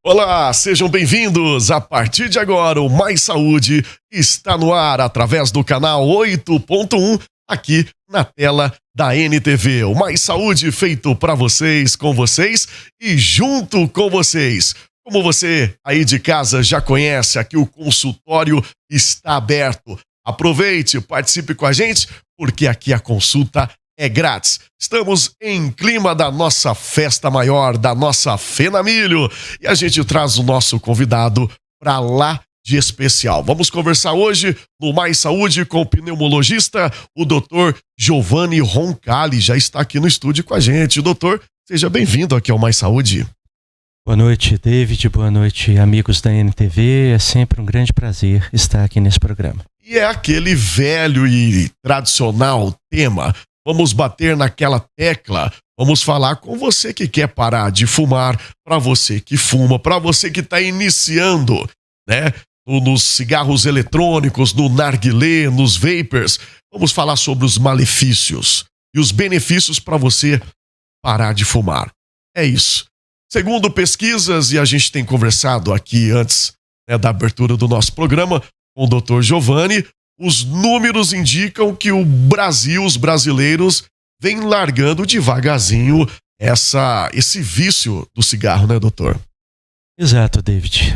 Olá, sejam bem-vindos. A partir de agora, o Mais Saúde está no ar através do canal 8.1, aqui na tela da NTV. O Mais Saúde feito para vocês, com vocês e junto com vocês. Como você aí de casa já conhece, aqui o consultório está aberto. Aproveite, participe com a gente, porque aqui a consulta é grátis. Estamos em clima da nossa festa maior, da nossa Fenamilho, e a gente traz o nosso convidado para lá de especial. Vamos conversar hoje no Mais Saúde com o pneumologista, o doutor Giovanni Roncalli, já está aqui no estúdio com a gente. Doutor, seja bem-vindo aqui ao Mais Saúde. Boa noite, David. Boa noite, amigos da NTV. É sempre um grande prazer estar aqui nesse programa. E é aquele velho e tradicional tema. Vamos bater naquela tecla, vamos falar com você que quer parar de fumar, para você que fuma, para você que está iniciando, né? Nos cigarros eletrônicos, no narguilé, nos vapers. Vamos falar sobre os malefícios e os benefícios para você parar de fumar. É isso. Segundo pesquisas, e a gente tem conversado aqui antes, né, da abertura do nosso programa com o Dr. Giovanni, os números indicam que o Brasil, os brasileiros, vêm largando devagarzinho esse vício do cigarro, né, doutor? Exato, David.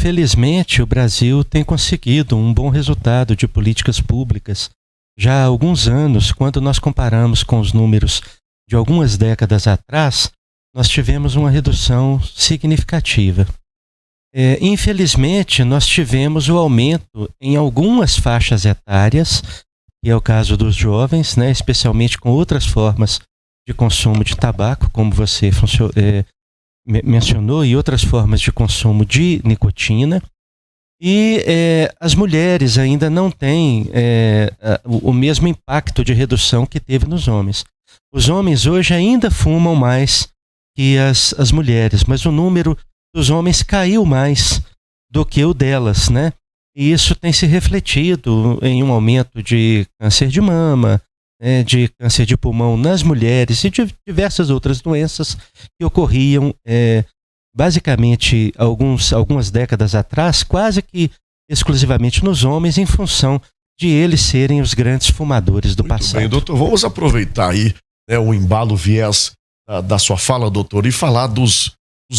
Felizmente, o Brasil tem conseguido um bom resultado de políticas públicas já há alguns anos. Quando nós comparamos com os números de algumas décadas atrás, nós tivemos uma redução significativa. Infelizmente, nós tivemos o aumento em algumas faixas etárias, que é o caso dos jovens, né, especialmente com outras formas de consumo de tabaco, como você mencionou, e outras formas de consumo de nicotina. E as mulheres ainda não têm o mesmo impacto de redução que teve nos homens. Os homens hoje ainda fumam mais que as mulheres, mas o número dos homens caiu mais do que o delas, né? E isso tem se refletido em um aumento de câncer de mama, de câncer de pulmão nas mulheres e de diversas outras doenças que ocorriam basicamente algumas décadas atrás, quase que exclusivamente nos homens, em função de eles serem os grandes fumadores do passado. Bem, doutor, vamos aproveitar aí, né, o embalo viés da sua fala, doutor, e falar dos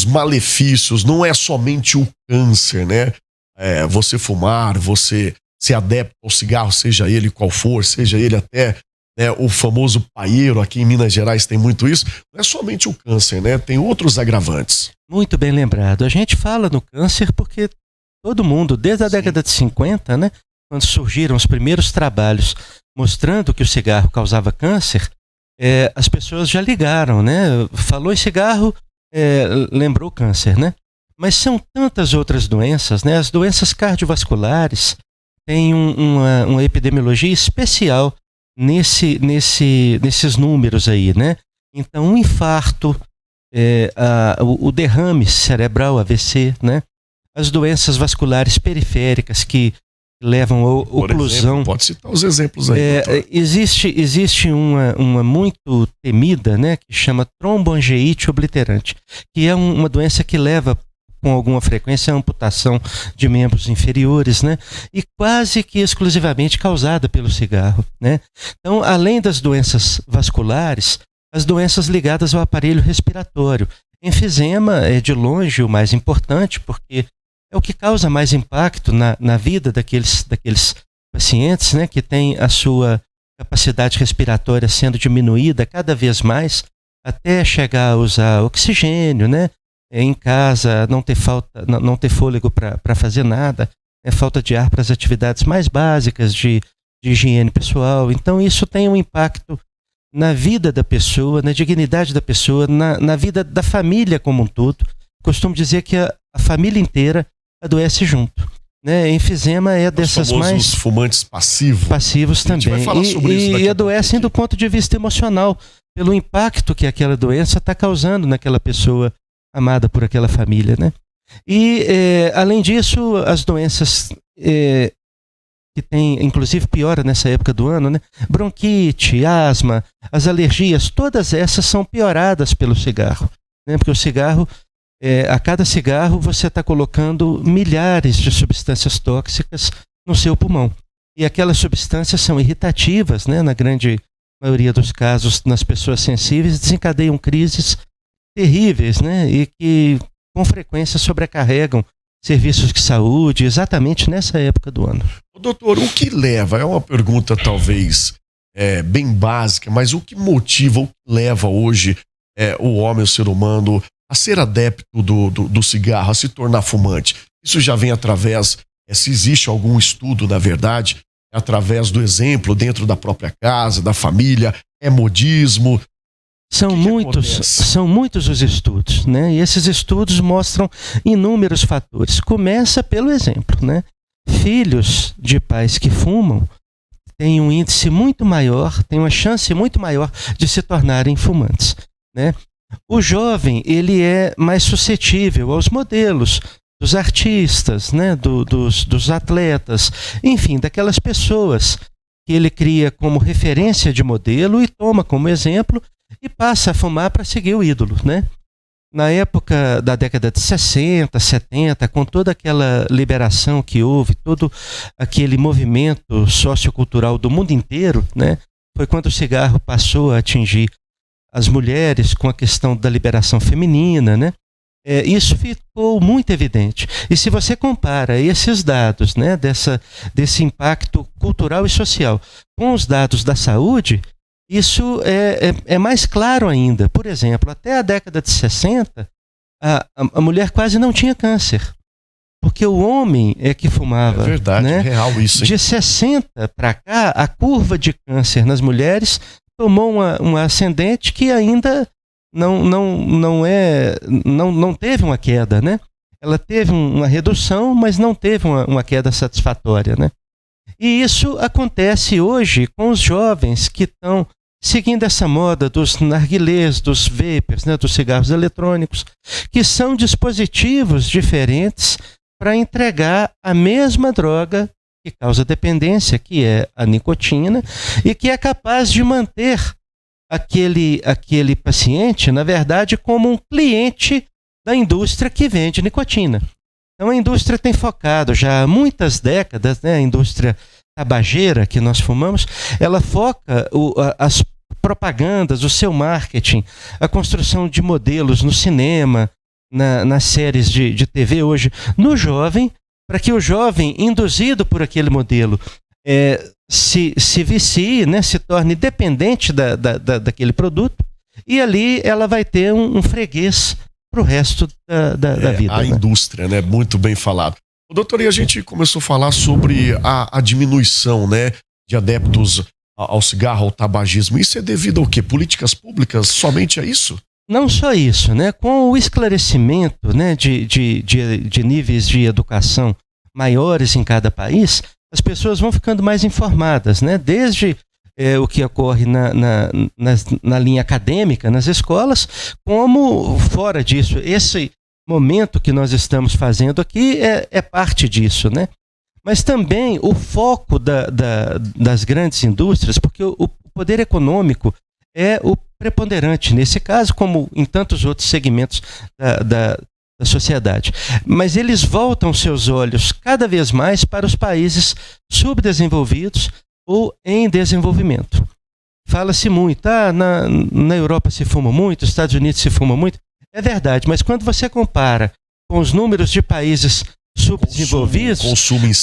malefícios. Não é somente o câncer, né? Você fumar, você ser adepto ao cigarro, seja ele qual for, seja ele até, né, o famoso paieiro, aqui em Minas Gerais tem muito isso. Não é somente o câncer, né? Tem outros agravantes. Muito bem lembrado. A gente fala no câncer porque todo mundo, desde a década de 50, né, quando surgiram os primeiros trabalhos mostrando que o cigarro causava câncer, as pessoas já ligaram, né? Falou em cigarro, lembrou câncer, né? Mas são tantas outras doenças, né? As doenças cardiovasculares têm uma epidemiologia especial nesses números aí, né? Então, o infarto, o derrame cerebral, AVC, né? As doenças vasculares periféricas que levam à oclusão. Pode citar os exemplos aí. Existe uma muito temida, né, que chama tromboangeite obliterante, que é uma doença que leva com alguma frequência a amputação de membros inferiores, né, e quase que exclusivamente causada pelo cigarro, né. Então, além das doenças vasculares, as doenças ligadas ao aparelho respiratório. Enfisema é de longe o mais importante, porque é o que causa mais impacto na vida daqueles pacientes, né, que tem a sua capacidade respiratória sendo diminuída cada vez mais, até chegar a usar oxigênio, né, em casa, não ter fôlego para fazer nada, falta de ar para as atividades mais básicas de higiene pessoal. Então isso tem um impacto na vida da pessoa, na dignidade da pessoa, na vida da família como um todo. Costumo dizer que a família inteira adoece junto, né? Enfisema é dessas mais... Os fumantes passivos também. Vai falar sobre isso e adoecem do ponto de vista emocional, pelo impacto que aquela doença está causando naquela pessoa amada por aquela família, né? E, além disso, as doenças que tem, inclusive piora nessa época do ano, né? Bronquite, asma, as alergias, todas essas são pioradas pelo cigarro, né? Porque o cigarro a cada cigarro você está colocando milhares de substâncias tóxicas no seu pulmão. E aquelas substâncias são irritativas, né? Na grande maioria dos casos, nas pessoas sensíveis, desencadeiam crises terríveis, né? E que com frequência sobrecarregam serviços de saúde exatamente nessa época do ano. Doutor, o que leva? É uma pergunta talvez bem básica, mas o que motiva, o que leva hoje o homem, o ser humano, a ser adepto do cigarro, a se tornar fumante? Isso já vem através, se existe algum estudo, na verdade, através do exemplo dentro da própria casa, da família, modismo? São muitos os estudos, né? E esses estudos mostram inúmeros fatores. Começa pelo exemplo, né? Filhos de pais que fumam têm um índice muito maior, têm uma chance muito maior de se tornarem fumantes, né? O jovem, ele é mais suscetível aos modelos dos artistas, né? dos atletas, enfim, daquelas pessoas que ele cria como referência de modelo e toma como exemplo e passa a fumar para seguir o ídolo, né? Na época da década de 60, 70, com toda aquela liberação que houve, todo aquele movimento sociocultural do mundo inteiro, né? Foi quando o cigarro passou a atingir as mulheres com a questão da liberação feminina, né? Isso ficou muito evidente. E se você compara esses dados, né, desse impacto cultural e social com os dados da saúde, isso é mais claro ainda. Por exemplo, até a década de 60, a mulher quase não tinha câncer, porque o homem é que fumava. É verdade, né? Real isso. Hein? De 60 para cá, a curva de câncer nas mulheres tomou uma ascendente que ainda não teve uma queda, né? Ela teve uma redução, mas não teve uma queda satisfatória, né? E isso acontece hoje com os jovens que estão seguindo essa moda dos narguilés, dos vapers, né, dos cigarros eletrônicos, que são dispositivos diferentes para entregar a mesma droga que causa dependência, que é a nicotina, e que é capaz de manter aquele paciente, na verdade, como um cliente da indústria que vende nicotina. Então a indústria tem focado já há muitas décadas, né, a indústria tabageira que nós fumamos, ela foca as propagandas, o seu marketing, a construção de modelos no cinema, nas séries de TV hoje, no jovem, para que o jovem, induzido por aquele modelo, se vicie, né, se torne dependente daquele produto, e ali ela vai ter um freguês para o resto da vida. A indústria, né? Muito bem falado. Doutor, e a gente começou a falar sobre a diminuição, né, de adeptos ao cigarro, ao tabagismo. Isso é devido ao quê? Políticas públicas? Somente a isso? Não só isso, né? Com o esclarecimento, né, de níveis de educação maiores em cada país, as pessoas vão ficando mais informadas, né? Desde o que ocorre na linha acadêmica, nas escolas, como fora disso. Esse momento que nós estamos fazendo aqui é parte disso, né? Mas também o foco das grandes indústrias, porque o poder econômico é o preponderante nesse caso, como em tantos outros segmentos da sociedade. Mas eles voltam seus olhos cada vez mais para os países subdesenvolvidos ou em desenvolvimento. Fala-se muito, na Europa se fuma muito, nos Estados Unidos se fuma muito. É verdade, mas quando você compara com os números de países subdesenvolvidos,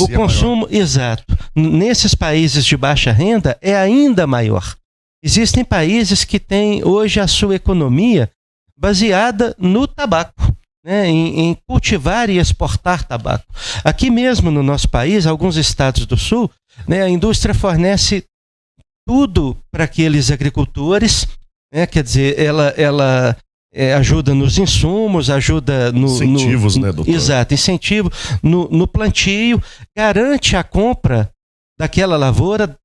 o consumo, exato, nesses países de baixa renda é ainda maior. Existem países que têm hoje a sua economia baseada no tabaco, né, em cultivar e exportar tabaco. Aqui mesmo no nosso país, alguns estados do sul, né, a indústria fornece tudo para aqueles agricultores, né, quer dizer, ela ajuda nos insumos, ajuda incentivos, né, doutor? Exato, incentivo no plantio, garante a compra daquela lavoura,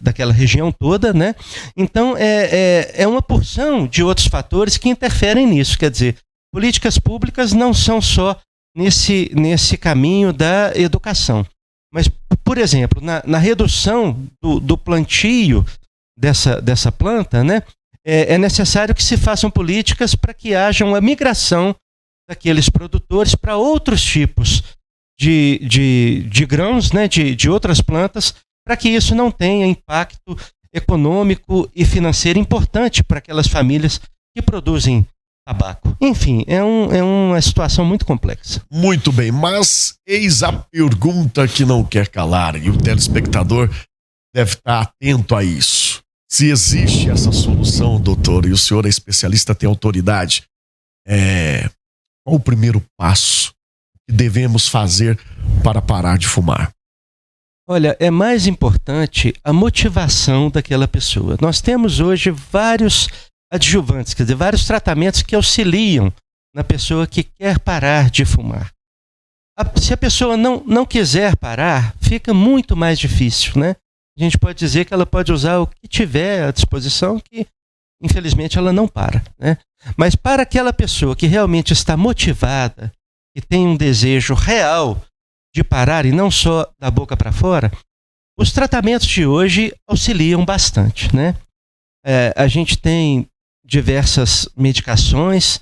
daquela região toda, né? Então é uma porção de outros fatores que interferem nisso. Quer dizer, políticas públicas não são só nesse caminho da educação, mas, por exemplo, na redução do plantio dessa planta, né? é necessário que se façam políticas para que haja uma migração daqueles produtores para outros tipos de grãos, né, de outras plantas, para que isso não tenha impacto econômico e financeiro importante para aquelas famílias que produzem tabaco. Enfim, é uma situação muito complexa. Muito bem, mas eis a pergunta que não quer calar, e o telespectador deve estar atento a isso. Se existe essa solução, doutor, e o senhor é especialista, tem autoridade, qual o primeiro passo que devemos fazer para parar de fumar? Olha, é mais importante a motivação daquela pessoa. Nós temos hoje vários adjuvantes, quer dizer, vários tratamentos que auxiliam na pessoa que quer parar de fumar. Se a pessoa não quiser parar, fica muito mais difícil, né? A gente pode dizer que ela pode usar o que tiver à disposição, que infelizmente ela não para, né? Mas para aquela pessoa que realmente está motivada, que tem um desejo real de parar e não só da boca para fora, os tratamentos de hoje auxiliam bastante, né? A gente tem diversas medicações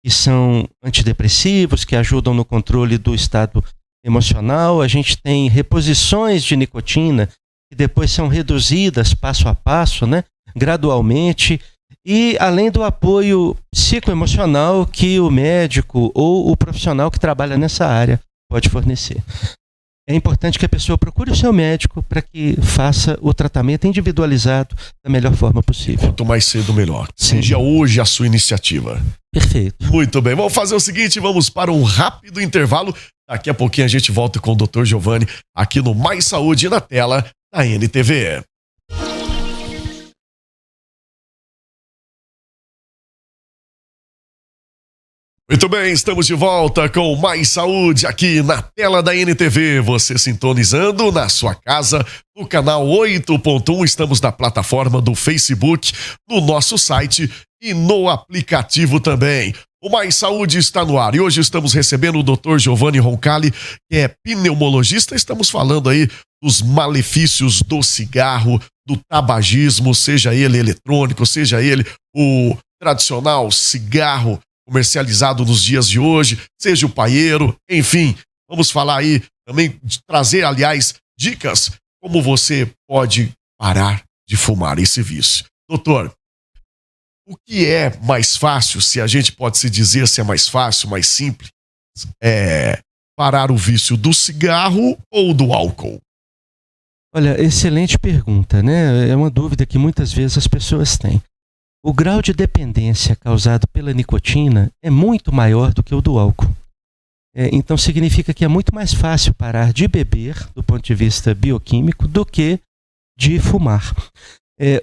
que são antidepressivos, que ajudam no controle do estado emocional. A gente tem reposições de nicotina que depois são reduzidas passo a passo, né, gradualmente, e além do apoio psicoemocional que o médico ou o profissional que trabalha nessa área pode fornecer. É importante que a pessoa procure o seu médico para que faça o tratamento individualizado da melhor forma possível. Quanto mais cedo, melhor. Sim. Seja hoje a sua iniciativa. Perfeito. Muito bem, vamos fazer o seguinte, vamos para um rápido intervalo. Daqui a pouquinho a gente volta com o Dr. Giovanni aqui no Mais Saúde na tela da NTV. Muito bem, estamos de volta com Mais Saúde aqui na tela da NTV. Você sintonizando na sua casa, no canal 8.1. Estamos na plataforma do Facebook, no nosso site e no aplicativo também. O Mais Saúde está no ar e hoje estamos recebendo o Dr. Giovanni Roncalli, que é pneumologista. Estamos falando aí dos malefícios do cigarro, do tabagismo, seja ele eletrônico, seja ele o tradicional cigarro comercializado nos dias de hoje, seja o paieiro, enfim, vamos falar aí também, de trazer, aliás, dicas como você pode parar de fumar esse vício. Doutor, o que é mais fácil, se a gente pode se dizer se é mais fácil, mais simples, parar o vício do cigarro ou do álcool? Olha, excelente pergunta, né? É uma dúvida que muitas vezes as pessoas têm. O grau de dependência causado pela nicotina é muito maior do que o do álcool. Então significa que é muito mais fácil parar de beber, do ponto de vista bioquímico, do que de fumar.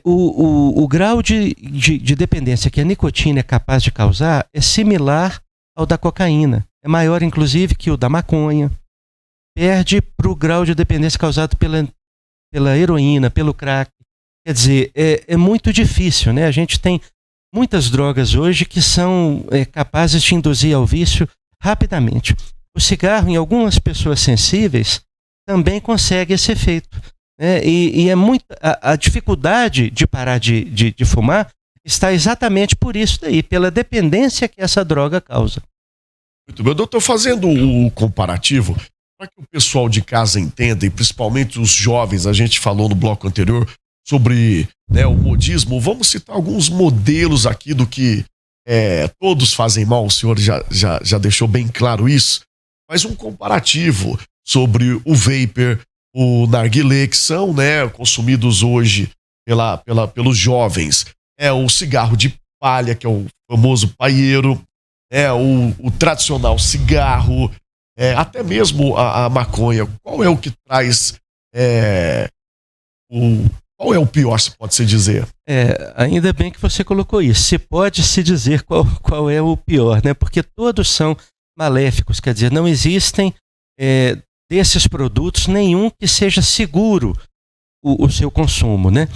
O grau de dependência que a nicotina é capaz de causar é similar ao da cocaína. É maior, inclusive, que o da maconha. Perde para o grau de dependência causado pela heroína, pelo crack. Quer dizer, é muito difícil, né? A gente tem muitas drogas hoje que são capazes de induzir ao vício rapidamente. O cigarro, em algumas pessoas sensíveis, também consegue esse efeito, né? E é muito, a dificuldade de parar de fumar está exatamente por isso daí, pela dependência que essa droga causa. Muito bem, doutor, fazendo o comparativo, para que o pessoal de casa entenda, e principalmente os jovens, a gente falou no bloco anterior sobre, né, o modismo. Vamos citar alguns modelos aqui do que todos fazem mal, o senhor já deixou bem claro isso, mas um comparativo sobre o vapor, o narguilé, que são, né, consumidos hoje pelos jovens, o cigarro de palha, que é o famoso paieiro, o tradicional cigarro, até mesmo a maconha. Qual é o que traz qual é o pior, se pode se dizer? Ainda bem que você colocou isso. Se pode se dizer qual é o pior, né? Porque todos são maléficos, quer dizer, não existem desses produtos nenhum que seja seguro o seu consumo, né?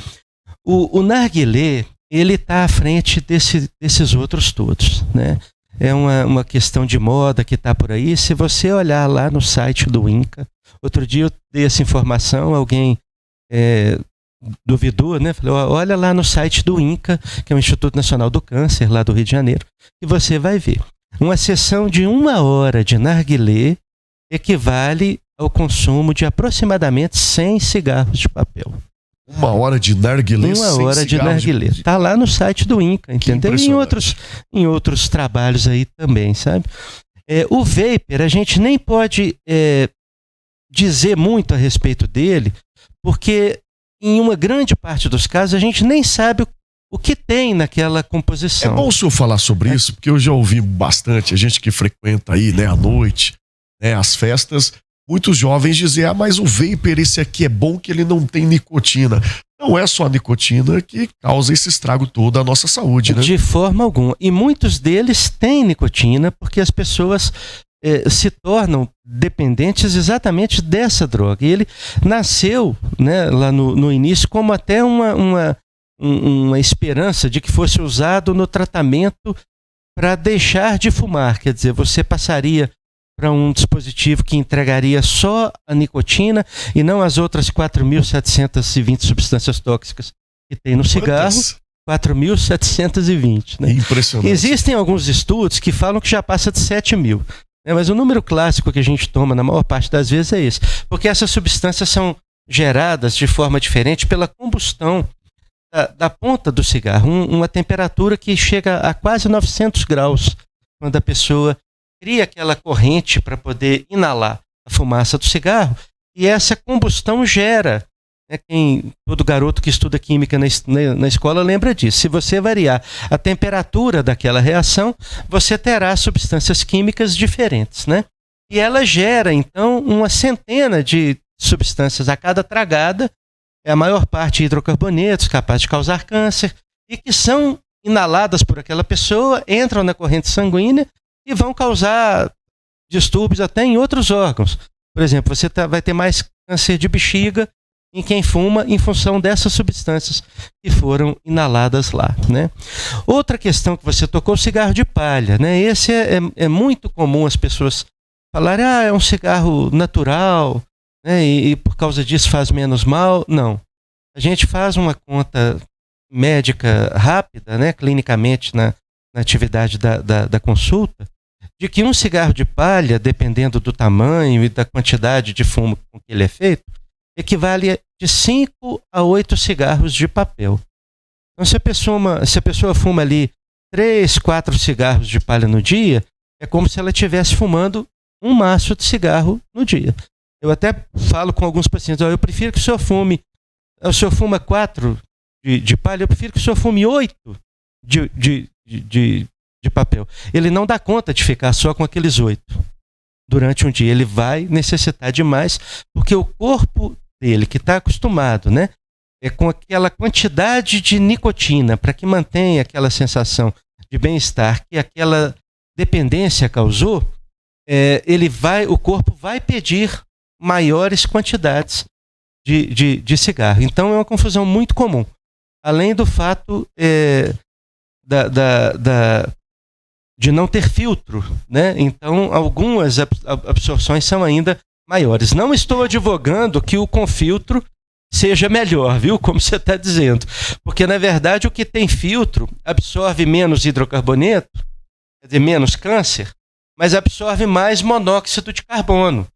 O narguilé, ele está à frente desses outros todos, né? É uma questão de moda que está por aí. Se você olhar lá no site do INCA, outro dia eu dei essa informação, alguém duvidou, né? Falei, olha lá no site do INCA, que é o Instituto Nacional do Câncer, lá do Rio de Janeiro, e você vai ver. Uma sessão de 1 hora de narguilé equivale ao consumo de aproximadamente 100 cigarros de papel. 1 hora de narguilé? 1 hora de narguilé. Está lá no site do INCA, entendeu? E em outros trabalhos aí também, sabe? O vapor, a gente nem pode dizer muito a respeito dele, porque em uma grande parte dos casos a gente nem sabe o que tem naquela composição. É bom o senhor falar sobre isso, porque eu já ouvi bastante, a gente que frequenta aí, né, à noite, né, as festas, muitos jovens dizer, mas o vapor, esse aqui é bom que ele não tem nicotina. Não é só a nicotina que causa esse estrago todo à nossa saúde, né? De forma alguma. E muitos deles têm nicotina porque as pessoas se tornam dependentes exatamente dessa droga. E ele nasceu, né, lá no início como até uma esperança de que fosse usado no tratamento para deixar de fumar. Quer dizer, você passaria para um dispositivo que entregaria só a nicotina e não as outras 4.720 substâncias tóxicas que tem no cigarro. 4.720, né? Impressionante. Existem alguns estudos que falam que já passa de 7.000. Mas o número clássico que a gente toma na maior parte das vezes é esse. Porque essas substâncias são geradas de forma diferente pela combustão da ponta do cigarro. Uma temperatura que chega a quase 900 graus quando a pessoa cria aquela corrente para poder inalar a fumaça do cigarro. E essa combustão gera, né, todo garoto que estuda química na escola lembra disso. Se você variar a temperatura daquela reação, você terá substâncias químicas diferentes, né? E ela gera, então, uma centena de substâncias a cada tragada, a maior parte hidrocarbonetos, capazes de causar câncer, e que são inaladas por aquela pessoa, entram na corrente sanguínea e vão causar distúrbios até em outros órgãos. Por exemplo, você vai ter mais câncer de bexiga em quem fuma em função dessas substâncias que foram inaladas lá, né? Outra questão que você tocou, o cigarro de palha, né? Esse é muito comum as pessoas falarem, é um cigarro natural, né? E por causa disso faz menos mal. Não. A gente faz uma conta médica rápida, né? Clinicamente na atividade da consulta, de que um cigarro de palha, dependendo do tamanho e da quantidade de fumo com que ele é feito, equivale de 5 a 8 cigarros de papel. Então, se a pessoa fuma ali 3, 4 cigarros de palha no dia, é como se ela estivesse fumando um maço de cigarro no dia. Eu até falo com alguns pacientes, eu prefiro que o senhor fuma 4 de palha, eu prefiro que o senhor fume 8 de papel. Ele não dá conta de ficar só com aqueles 8 durante um dia. Ele vai necessitar de mais, porque o corpo dele, que está acostumado, né, com aquela quantidade de nicotina para que mantenha aquela sensação de bem-estar que aquela dependência causou, o corpo vai pedir maiores quantidades de cigarro. Então é uma confusão muito comum. Além do fato de não ter filtro, né? Então algumas absorções são ainda maiores. Não estou advogando que o com filtro seja melhor, viu? Como você está dizendo. Porque, na verdade, o que tem filtro absorve menos hidrocarboneto, quer dizer, menos câncer, mas absorve mais monóxido de carbono,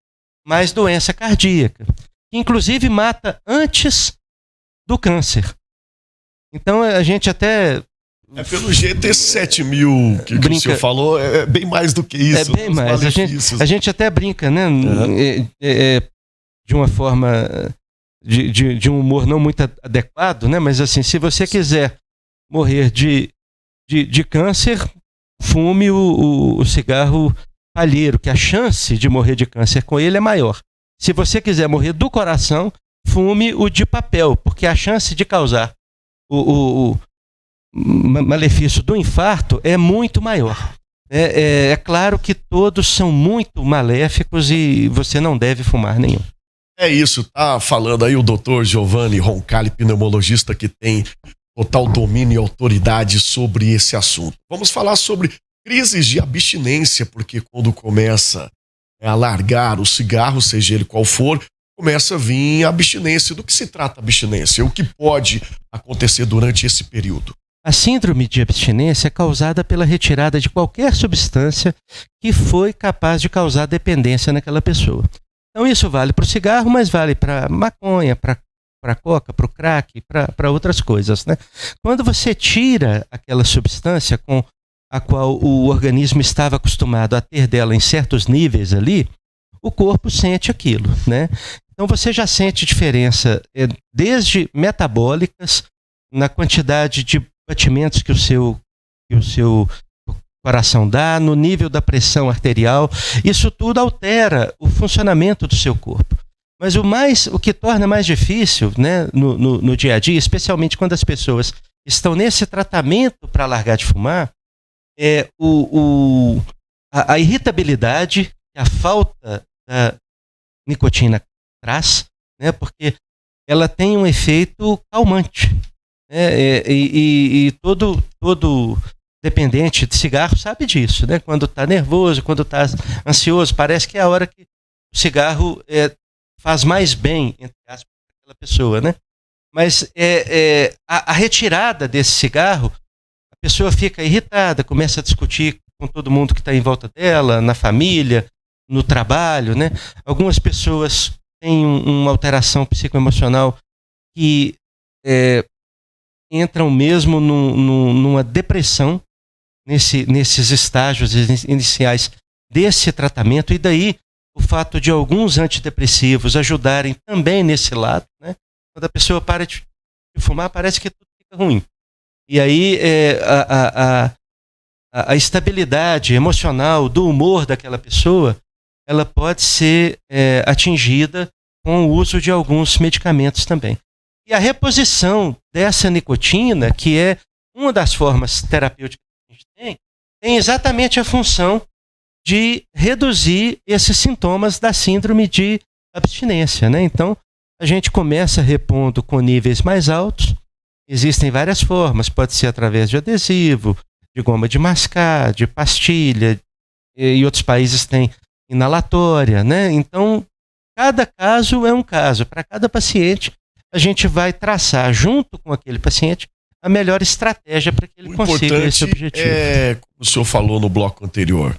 mais doença cardíaca, que inclusive mata antes do câncer. Então, a gente até... pelo jeito, esse 7.000 que o senhor falou é bem mais do que isso. É bem mais. A gente até brinca, né? De uma forma de um humor não muito adequado, né? Mas assim, se você quiser morrer de câncer, fume o cigarro palheiro, que a chance de morrer de câncer com ele é maior. Se você quiser morrer do coração, fume o de papel, porque a chance de causar o malefício do infarto é muito maior. É claro que todos são muito maléficos e você não deve fumar nenhum. É isso, tá falando aí o Dr. Giovanni Roncalli, pneumologista que tem total domínio e autoridade sobre esse assunto. Vamos falar sobre crises de abstinência, porque quando começa a largar o cigarro, seja ele qual for, começa a vir a abstinência. Do que se trata a abstinência? O que pode acontecer durante esse período? A síndrome de abstinência é causada pela retirada de qualquer substância que foi capaz de causar dependência naquela pessoa. Então isso vale para o cigarro, mas vale para maconha, para coca, para o crack, para outras coisas, né? Quando você tira aquela substância com a qual o organismo estava acostumado a ter dela em certos níveis ali, o corpo sente aquilo, né? Então você já sente diferença desde metabólicas, na quantidade de batimentos que o seu coração dá, no nível da pressão arterial. Isso tudo altera o funcionamento do seu corpo. Mas o que torna mais difícil, né, no dia a dia, especialmente quando as pessoas estão nesse tratamento para largar de fumar, é a irritabilidade, a falta da nicotina traz, né, porque ela tem um efeito calmante. E todo dependente de cigarro sabe disso, né? Quando está nervoso, quando está ansioso, parece que é a hora que o cigarro faz mais bem, entre aspas, para aquela pessoa, né? Mas a retirada desse cigarro, a pessoa fica irritada, começa a discutir com todo mundo que está em volta dela, na família, no trabalho, né? Algumas pessoas têm uma alteração psicoemocional que entram mesmo numa depressão nesses estágios iniciais desse tratamento, e daí o fato de alguns antidepressivos ajudarem também nesse lado, né? Quando a pessoa para de fumar, parece que tudo fica ruim. E aí a estabilidade emocional do humor daquela pessoa, ela pode ser atingida com o uso de alguns medicamentos também. E a reposição dessa nicotina, que é uma das formas terapêuticas que a gente tem exatamente a função de reduzir esses sintomas da síndrome de abstinência, né? Então, a gente começa repondo com níveis mais altos. Existem várias formas, pode ser através de adesivo, de goma de mascar, de pastilha, e outros países têm inalatória, né? Então, cada caso é um caso. Para cada paciente, a gente vai traçar, junto com aquele paciente, a melhor estratégia para que ele consiga esse objetivo. Como o senhor falou no bloco anterior,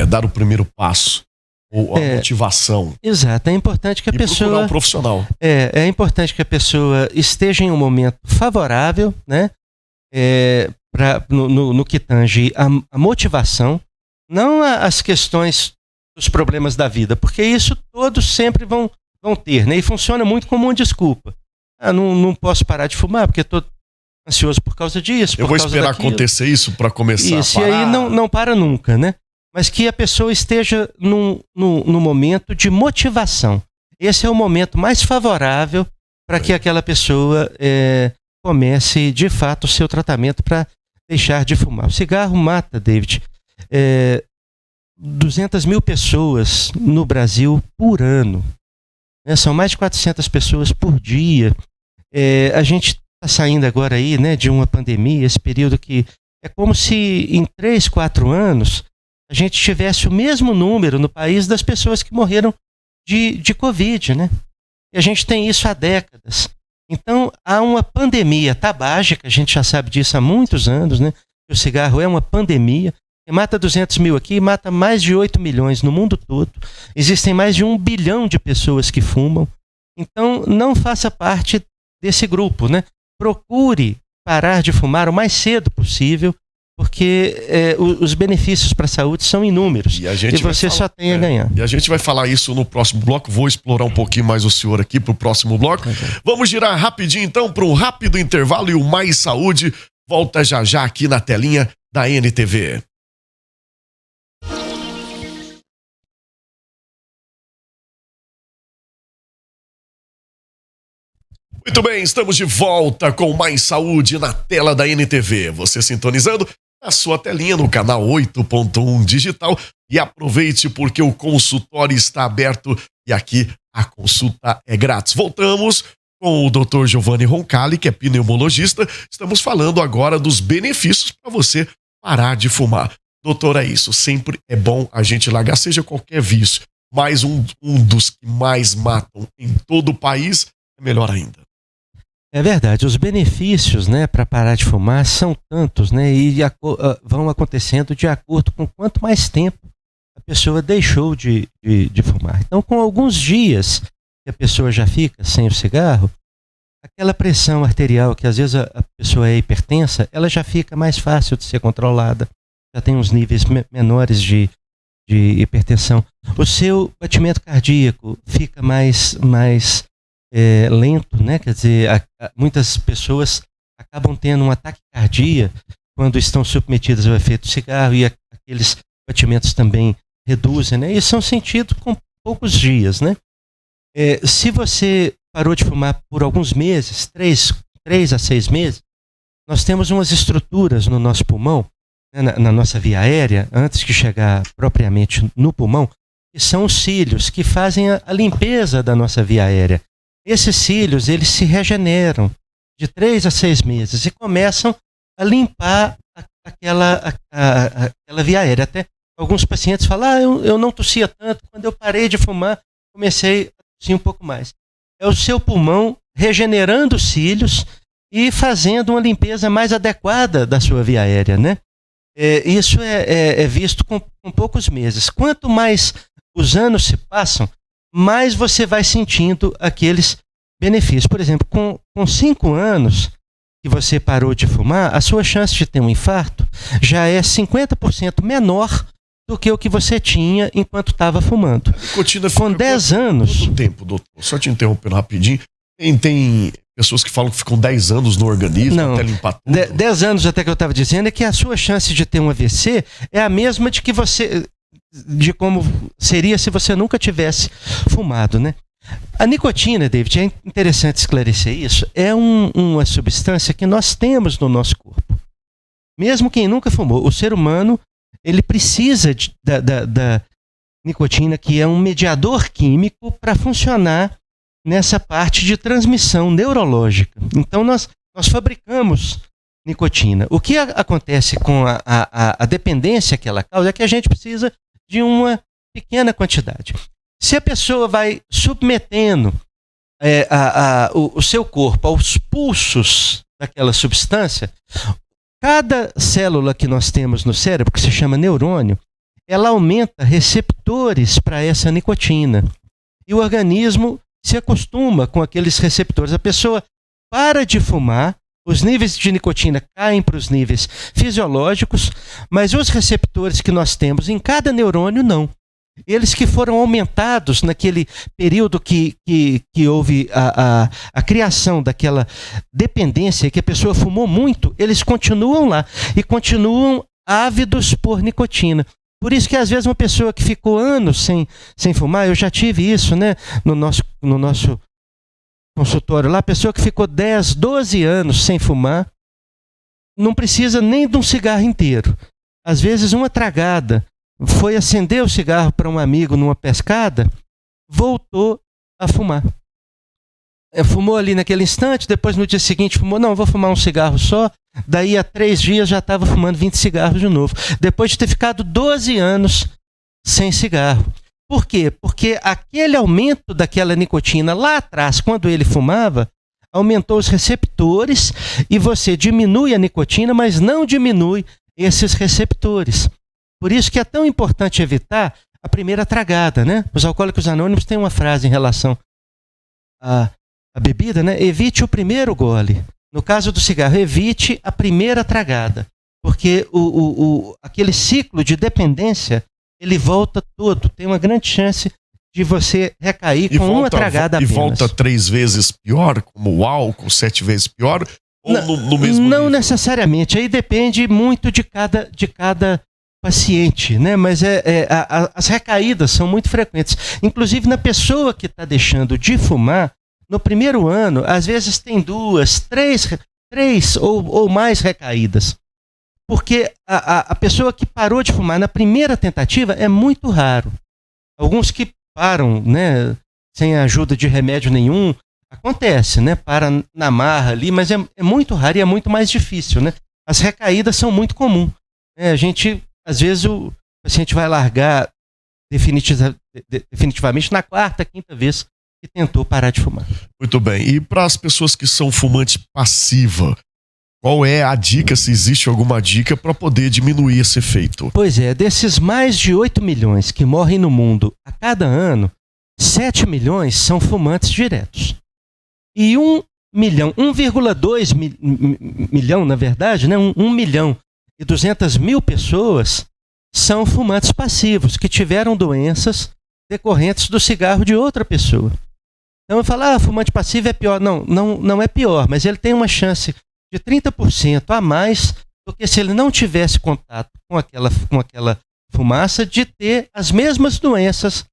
dar o primeiro passo, ou a motivação. Exato, é importante que a pessoa... procurar um profissional. É importante que a pessoa esteja em um momento favorável, né? No que tange a motivação, não as questões dos problemas da vida, porque isso todos sempre vão ter, né? E funciona muito como uma desculpa. Não posso parar de fumar porque estou ansioso por causa disso. Eu vou esperar acontecer isso para começar a parar. E aí não para nunca, né? Mas que a pessoa esteja num momento de motivação. Esse é o momento mais favorável para que aquela pessoa comece, de fato, o seu tratamento para deixar de fumar. O cigarro mata, David, 200 mil pessoas no Brasil por ano. São mais de 400 pessoas por dia. A gente está saindo agora aí, né, de uma pandemia, esse período que é como se em 3, 4 anos a gente tivesse o mesmo número no país das pessoas que morreram de Covid, né? E a gente tem isso há décadas. Então, há uma pandemia tabágica, a gente já sabe disso há muitos anos, né? O cigarro é uma pandemia. Mata 200 mil aqui, mata mais de 8 milhões no mundo todo. Existem mais de 1 bilhão de pessoas que fumam. Então, não faça parte desse grupo, né? Procure parar de fumar o mais cedo possível, porque os benefícios para a saúde são inúmeros. E você só tem a ganhar. E a gente vai falar isso no próximo bloco. Vou explorar um pouquinho mais o senhor aqui para o próximo bloco. Vamos girar rapidinho, então, para um rápido intervalo, e o Mais Saúde volta já aqui na telinha da NTV. Muito bem, estamos de volta com Mais Saúde na tela da NTV. Você sintonizando a sua telinha no canal 8.1 Digital. E aproveite porque o consultório está aberto e aqui a consulta é grátis. Voltamos com o Dr. Giovanni Roncalli, que é pneumologista. Estamos falando agora dos benefícios para você parar de fumar. Doutor, é isso. Sempre é bom a gente largar, seja qualquer vício. mas um dos que mais matam em todo o país, é melhor ainda. É verdade, os benefícios, né, para parar de fumar são tantos, né, e vão acontecendo de acordo com quanto mais tempo a pessoa deixou de fumar. Então, com alguns dias que a pessoa já fica sem o cigarro, aquela pressão arterial, que às vezes a pessoa é hipertensa, ela já fica mais fácil de ser controlada, já tem uns níveis menores de hipertensão. O seu batimento cardíaco fica mais lento, né? Quer dizer, muitas pessoas acabam tendo um ataque cardíaco quando estão submetidas ao efeito do cigarro e aqueles batimentos também reduzem, né? E são sentidos com poucos dias, né? Se você parou de fumar por alguns meses, 3 a 6 meses, nós temos umas estruturas no nosso pulmão, né, na nossa via aérea, antes de chegar propriamente no pulmão, que são os cílios que fazem a limpeza da nossa via aérea. Esses cílios, eles se regeneram de 3 a 6 meses e começam a limpar aquela via aérea. Até alguns pacientes falam, eu não tossia tanto, quando eu parei de fumar, comecei a tossir um pouco mais. É o seu pulmão regenerando os cílios e fazendo uma limpeza mais adequada da sua via aérea, né? Isso é visto com poucos meses. Quanto mais os anos se passam, mais você vai sentindo aqueles benefícios. Por exemplo, com 5 anos que você parou de fumar, a sua chance de ter um infarto já é 50% menor do que o que você tinha enquanto estava fumando. Com 10 anos... Quanto tempo, doutor? Só te interrompendo rapidinho. Tem pessoas que falam que ficam 10 anos no organismo até limpar tudo. 10 anos, até que eu estava dizendo, é que a sua chance de ter um AVC é a mesma de como seria se você nunca tivesse fumado, né? A nicotina, David, é interessante esclarecer isso, é uma substância que nós temos no nosso corpo. Mesmo quem nunca fumou, o ser humano, ele precisa da nicotina, que é um mediador químico para funcionar nessa parte de transmissão neurológica. Então, nós fabricamos nicotina. O que acontece com a dependência que ela causa é que a gente precisa de uma pequena quantidade. Se a pessoa vai submetendo o seu corpo aos pulsos daquela substância, cada célula que nós temos no cérebro, que se chama neurônio, ela aumenta receptores para essa nicotina. E o organismo se acostuma com aqueles receptores. A pessoa para de fumar, os níveis de nicotina caem para os níveis fisiológicos, mas os receptores que nós temos em cada neurônio não. Eles que foram aumentados naquele período que houve a criação daquela dependência, que a pessoa fumou muito, eles continuam lá e continuam ávidos por nicotina. Por isso que às vezes uma pessoa que ficou anos sem fumar, eu já tive isso, né, no nosso consultório lá, a pessoa que ficou 10, 12 anos sem fumar, não precisa nem de um cigarro inteiro. Às vezes uma tragada, foi acender o cigarro para um amigo numa pescada, voltou a fumar. Fumou ali naquele instante, depois no dia seguinte fumou, não, vou fumar um cigarro só, daí a 3 dias já estava fumando 20 cigarros de novo, depois de ter ficado 12 anos sem cigarro. Por quê? Porque aquele aumento daquela nicotina lá atrás, quando ele fumava, aumentou os receptores e você diminui a nicotina, mas não diminui esses receptores. Por isso que é tão importante evitar a primeira tragada, né? Os Alcoólicos Anônimos têm uma frase em relação à bebida, né? Evite o primeiro gole. No caso do cigarro, evite a primeira tragada, porque aquele ciclo de dependência, ele volta todo. Tem uma grande chance de você recair com uma tragada apenas. E volta 3 vezes pior, como o álcool, 7 vezes pior? Ou no mesmo não nível? Necessariamente. Aí depende muito de cada paciente, né? Mas as recaídas são muito frequentes. Inclusive na pessoa que está deixando de fumar, no primeiro ano, às vezes tem 2, 3 ou mais recaídas. Porque a pessoa que parou de fumar na primeira tentativa é muito raro. Alguns que param, né, sem a ajuda de remédio nenhum, acontece, né? Para na marra ali, mas é muito raro e é muito mais difícil, né? As recaídas são muito comuns. A gente, às vezes, o paciente vai largar definitivamente na quarta, quinta vez que tentou parar de fumar. Muito bem. E para as pessoas que são fumantes passiva, qual é a dica, se existe alguma dica para poder diminuir esse efeito? Pois é, desses mais de 8 milhões que morrem no mundo a cada ano, 7 milhões são fumantes diretos. E 1,2 milhão, na verdade, né? 1 milhão e 200 mil pessoas são fumantes passivos, que tiveram doenças decorrentes do cigarro de outra pessoa. Então eu falo, fumante passivo é pior. Não é pior, mas ele tem uma chance de 30% a mais do que se ele não tivesse contato com aquela fumaça, de ter as mesmas doenças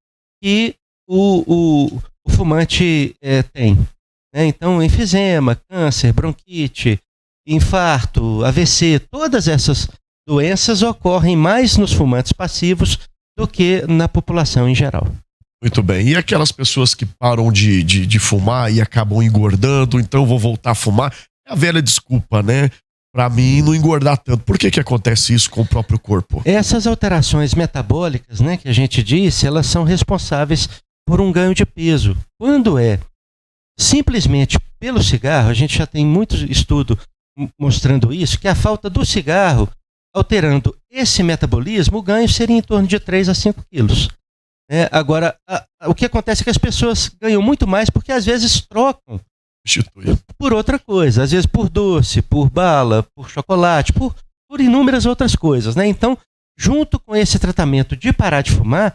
que o fumante tem. Então, enfisema, câncer, bronquite, infarto, AVC, todas essas doenças ocorrem mais nos fumantes passivos do que na população em geral. Muito bem. E aquelas pessoas que param de fumar e acabam engordando, então eu vou voltar a fumar? É a velha desculpa, né? Para mim não engordar tanto. Por que acontece isso com o próprio corpo? Essas alterações metabólicas, né, que a gente disse, elas são responsáveis por um ganho de peso. Quando é simplesmente pelo cigarro, a gente já tem muito estudo mostrando isso, que a falta do cigarro, alterando esse metabolismo, o ganho seria em torno de 3 a 5 quilos. Agora, o que acontece é que as pessoas ganham muito mais porque às vezes trocam por outra coisa, às vezes por doce, por bala, por chocolate, por inúmeras outras coisas, né? Então, junto com esse tratamento de parar de fumar,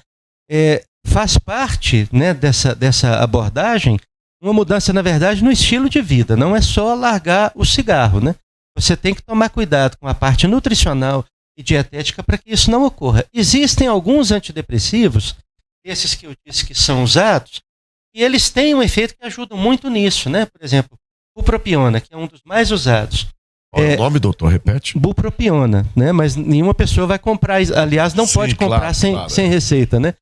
faz parte, né, dessa abordagem uma mudança, na verdade, no estilo de vida. Não é só largar o cigarro, né? Você tem que tomar cuidado com a parte nutricional e dietética para que isso não ocorra. Existem alguns antidepressivos, esses que eu disse que são usados, e eles têm um efeito que ajuda muito nisso, né? Por exemplo, bupropiona, que é um dos mais usados. Qual é o nome, doutor? Repete. Bupropiona, né? Mas nenhuma pessoa vai comprar, aliás, não pode comprar sem receita, né?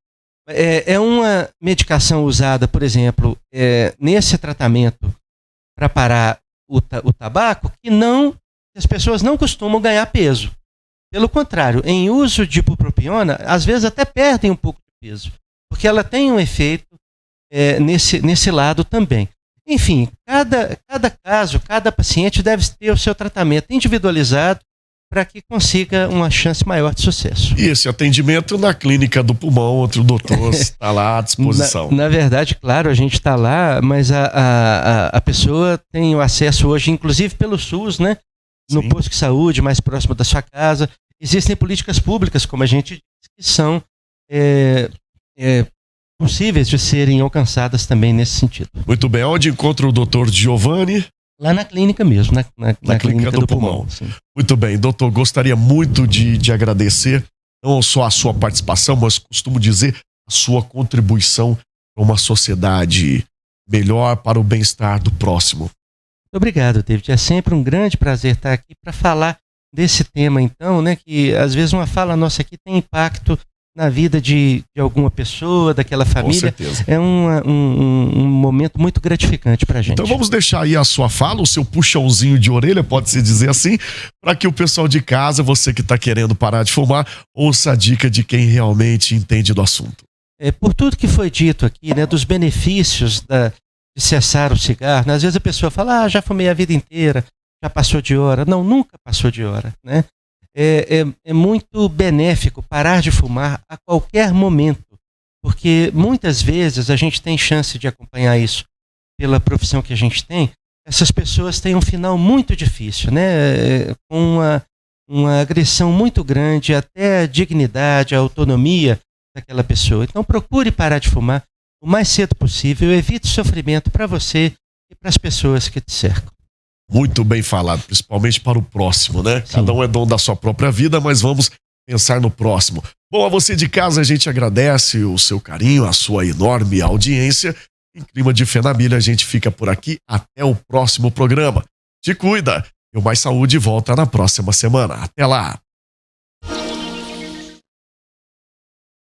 É uma medicação usada, por exemplo, nesse tratamento para parar o tabaco, que as pessoas não costumam ganhar peso. Pelo contrário, em uso de bupropiona, às vezes até perdem um pouco de peso, porque ela tem um efeito nesse lado também. Enfim, cada caso, cada paciente deve ter o seu tratamento individualizado para que consiga uma chance maior de sucesso. E esse atendimento na clínica do pulmão, outro doutor está lá à disposição. Na verdade, claro, a gente está lá, mas a pessoa tem o acesso hoje, inclusive pelo SUS, né? No Sim. posto de saúde mais próximo da sua casa. Existem políticas públicas, como a gente diz, que são possíveis de serem alcançadas também nesse sentido. Muito bem. Onde encontra o doutor Giovanni? Lá na clínica mesmo, na clínica do pulmão. Muito bem, doutor, gostaria muito de agradecer não só a sua participação, mas costumo dizer a sua contribuição para uma sociedade melhor, para o bem-estar do próximo. Obrigado, David. É sempre um grande prazer estar aqui para falar desse tema, então, né, que às vezes uma fala nossa aqui tem impacto na vida de alguma pessoa, daquela família. Com certeza. É um momento muito gratificante para a gente. Então vamos deixar aí a sua fala, o seu puxãozinho de orelha, pode-se dizer assim, para que o pessoal de casa, você que está querendo parar de fumar, ouça a dica de quem realmente entende do assunto. Por tudo que foi dito aqui, né, dos benefícios de cessar o cigarro, né? Às vezes a pessoa fala, já fumei a vida inteira, já passou de hora. Não, nunca passou de hora, né? É muito benéfico parar de fumar a qualquer momento, porque muitas vezes a gente tem chance de acompanhar isso pela profissão que a gente tem. Essas pessoas têm um final muito difícil, né? Com uma agressão muito grande até a dignidade, a autonomia daquela pessoa. Então procure parar de fumar o mais cedo possível, evite sofrimento para você e para as pessoas que te cercam. Muito bem falado, principalmente para o próximo, né? Sim. Cada um é dono da sua própria vida, mas vamos pensar no próximo. Bom, a você de casa, a gente agradece o seu carinho, a sua enorme audiência. Em clima de fé na Bíblia, a gente fica por aqui. Até o próximo programa. Te cuida. E o Mais Saúde volta na próxima semana. Até lá.